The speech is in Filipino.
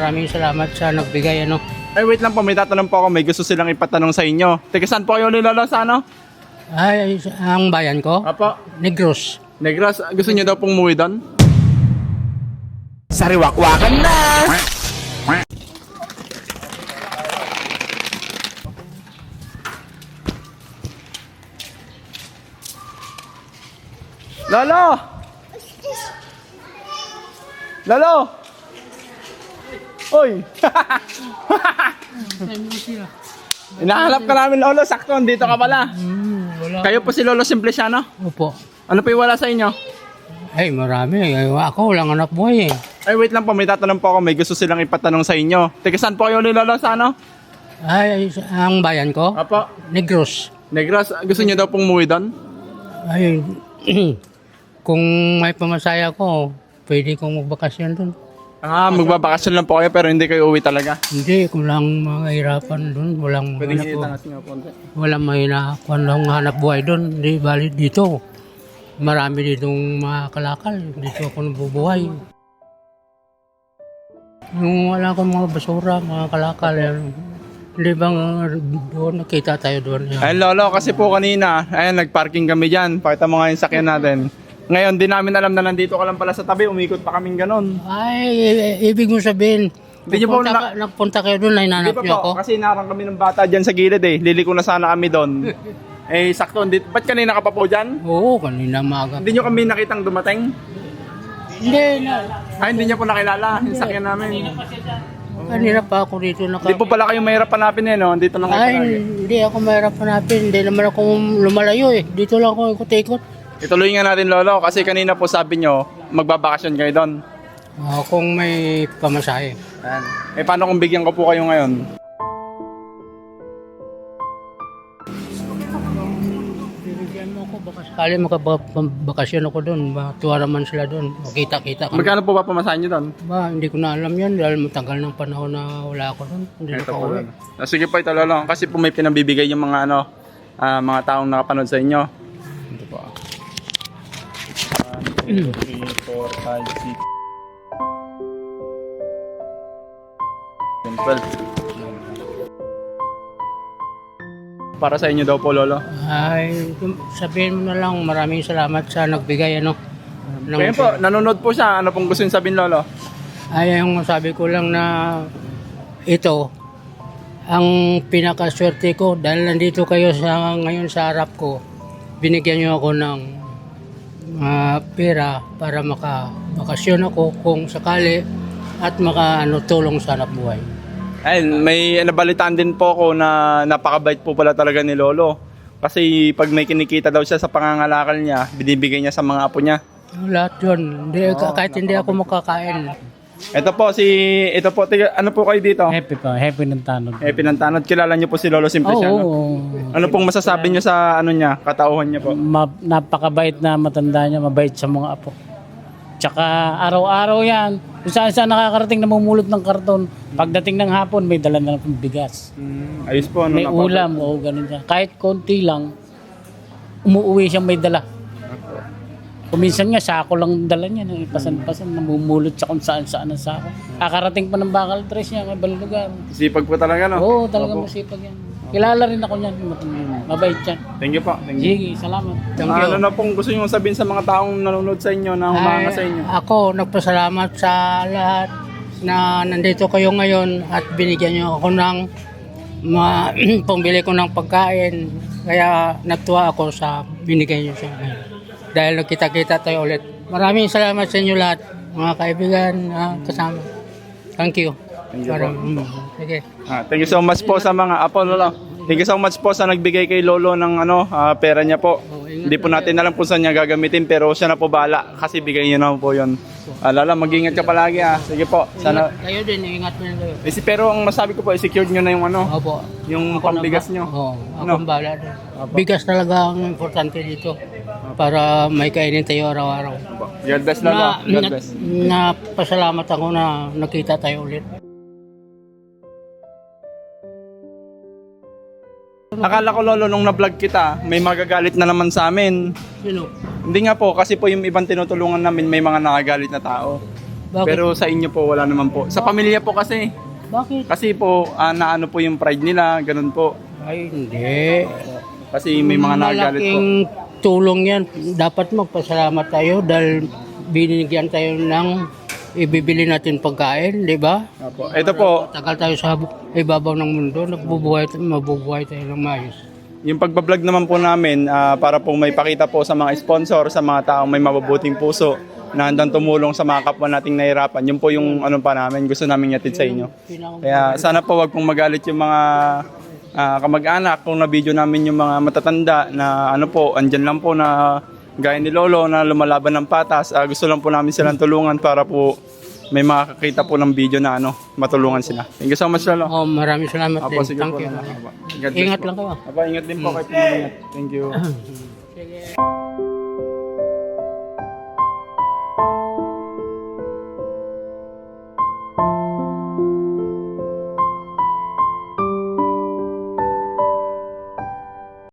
maraming salamat sa nagbigay ano. Ay, wait lang po, may tatanong po ako. May gusto silang ipatanong sa inyo. Teka, saan po kayo nilolo sa ano? Ay, ang bayan ko, Apo, Negros. Negros, gusto niyo daw pong umuwi doon? Sariwakwakan na! Lolo! Lolo! Oy! Hinahanap ka namin, Lolo. Sakto, dito ka pala. Wala. Kayo po si Lolo Simpliciano? Opo. Ano po yung wala sa inyo? Ay, marami. Ay, ako, walang anak buhay eh. Ay, wait lang po. May tatanong po ako. May gusto silang ipatanong sa inyo. Teka, saan po kayo ni Lolo sa ano? Ay, ang bayan ko, Apo, Negros. Negros, gusto niyo daw pong umuwi doon? Ay, kung may pamasaya ko, pwede kong magbakasyon doon. Ah, magbabakasyon lang po kayo pero hindi kayo uwi talaga. Hindi, kung lang mahirapan doon, walang Pwede hanap, hingitan natin nga po. walang mahinakuan lang hanap buhay doon. Hindi, bali dito. Marami ditong mga kalakal. Dito ako nabubuhay. Yung wala akong mga basura, mga kalakal, yan. Hindi bang doon, nakita tayo doon. Yan. Ay, Lolo, kasi po kanina, ayan, nagparking kami dyan. Pakita mo nga yung sakyan natin. Ngayon, di namin alam na nandito ka lang pala sa tabi. Umikot pa kaming ganun. Ay, ibig mo sabihin, Hindi niyo po nagpunta kayo doon, Di hinanap ba niyo po? ako? Kasi narang kami ng bata dyan sa gilid eh. Liliko na sana kami doon. Eh, sakto. Ba't kanina ka pa po dyan? Oo, kanina maaga. Hindi nyo kami nakitang dumating? Hindi, Ay, hindi nyo po nakilala. Yung sakyan namin. kanina pa ako dito Hindi po pala kayo mahirap hanapin eh, no? Dito lang kayo Ay, palagi. hindi ako mahirap hanapin. Hindi naman ako lumalayo eh. Dito lang ako ikot-ikot. Ituloy nga natin, Lolo. Kasi kanina po sabi nyo, magbabakasyon kayo doon. Kung may pamasahe. Ayan. Eh, paano kung bigyan ko po kayo ngayon? Bibigyan mo ako, baka sakali makabakasyon ako doon. Matuwa naman sila doon. Makita-kita kami. Magkano po ba pamasahin nyo doon? Ba, hindi ko na alam yan dahil matagal ng panahon na wala ako doon. Hindi na Ito pa po, uwi. Lolo. Sige po ito, Lolo. Kasi po may pinabibigay yung mga mga taong nakapanood sa inyo. Ito po. 1, 2, 3, 4, 5, 6, 12. Para sa inyo daw po, Lolo. Ay, sabihin mo na lang maraming salamat sa nagbigay ano. Kaya po, nanonood po siya. Ano pong gusto yung sabihin, Lolo? Ay, yung sabi ko lang na ito, ang pinakaswerte ko dahil nandito kayo ngayon sa harap ko, binigyan niyo ako ng pera para makabakasyon ako kung sakali at tulong sa hanap buhay. Ay, may nabalitaan din po ako na napakabait po pala talaga ni Lolo. Kasi pag may kinikita daw siya sa pangangalakal niya, binibigay niya sa mga apo niya. Lahat yun, hindi, kahit hindi ako makakain. Ito po, tiga, ano po kayo dito? Happy ng tanod. Pinantanod, kilala niyo po si Lolo Simpliciano. Ano pong masasabi niyo sa niya, katauhan niya po? Napakabait na matanda niya, mabait sa mga apo. Tsaka araw-araw yan, kung saan nakakarating namumulot ng karton. Pagdating ng hapon, may dala na ng bigas. Ayos po. May ulam, o ganun siya. Kahit konti lang, umuwi siyang may dala. Kuminsan nga, sako lang dala niya. Pasan-pasan, namumulot sa kung saan-saan ang sako. Kakarating pa ng bakal dress niya, ibang lugar. Sipag po talaga, no? Oo, talaga masipag yan. Kilala rin ako niyan, mabait yan. Thank you po. Thank you. Sige, salamat. Thank you. Ano na pong gusto niyo sabihin sa mga taong nanonood sa inyo, na humanga sa inyo? Ako, nagpasalamat sa lahat na nandito kayo ngayon at binigyan niyo ako ng pambili ko ng pagkain. Kaya natuwa ako sa binigay niyo sa akin. Dahil nagkita-kita tayo ulit. Maraming salamat sa inyo lahat, mga kaibigan, kasama. Thank you. Thank you po. Sige. Thank you so much po sa mga apo, Lolo. Thank you so much po sa nagbigay kay Lolo ng pera niya po. Hindi po natin alam kung saan niya gagamitin pero siya na po bahala kasi bigay niya na po yun. Lala, mag-ingat ka palagi Sige po. Sana. Kayo din, ingat mo kayo. Pero ang masabi ko po, secured nyo na yung Opo. yung pambigas nyo. Oo, ako bahala doon. Bigas talaga ang importante dito para may kainin tayo araw-araw. God bless, Lolo. God bless. Pasalamat ako na nakita tayo ulit. Akala ko, Lolo, nung na-vlog kita, may magagalit na naman sa amin. Sino? Hindi nga po, kasi po yung ibang tinutulungan namin may mga nakagalit na tao. Bakit? Pero sa inyo po, wala naman po. Sa pamilya po kasi. Bakit? Kasi po, naano po yung pride nila, ganun po. Ay, hindi. Kasi may mga nagalit po. Malaking tulong yan. Dapat magpasalamat tayo dahil binigyan tayo ng ibibili natin pagkain, di ba? Opo. Ito po, Tagal tayo sa ibabaw ng mundo, mabubuhay tayo ng maayos. yung pagbablog naman po namin, para po may pakita po sa mga sponsor, sa mga taong may mabubuting puso, na handang tumulong sa mga kapwa nating nahirapan. Yun po yung ano pa namin, gusto namin yatid sa inyo. Kaya sana po wag pong magalit yung mga kamag-anak kung na-video namin yung mga matatanda na ano po, andyan lang po na gaya ni Lolo na lumalaban ng patas. Gusto lang po namin silang tulungan para po may makakita po ng video na ano, matulungan sila. Thank you so much, Lolo. Oh, maraming salamat Apo, din. sige Thank po. you. Apo. God bless Ingat po. lang kayo. Apo, ingat din po kayo. Thank you. Sige.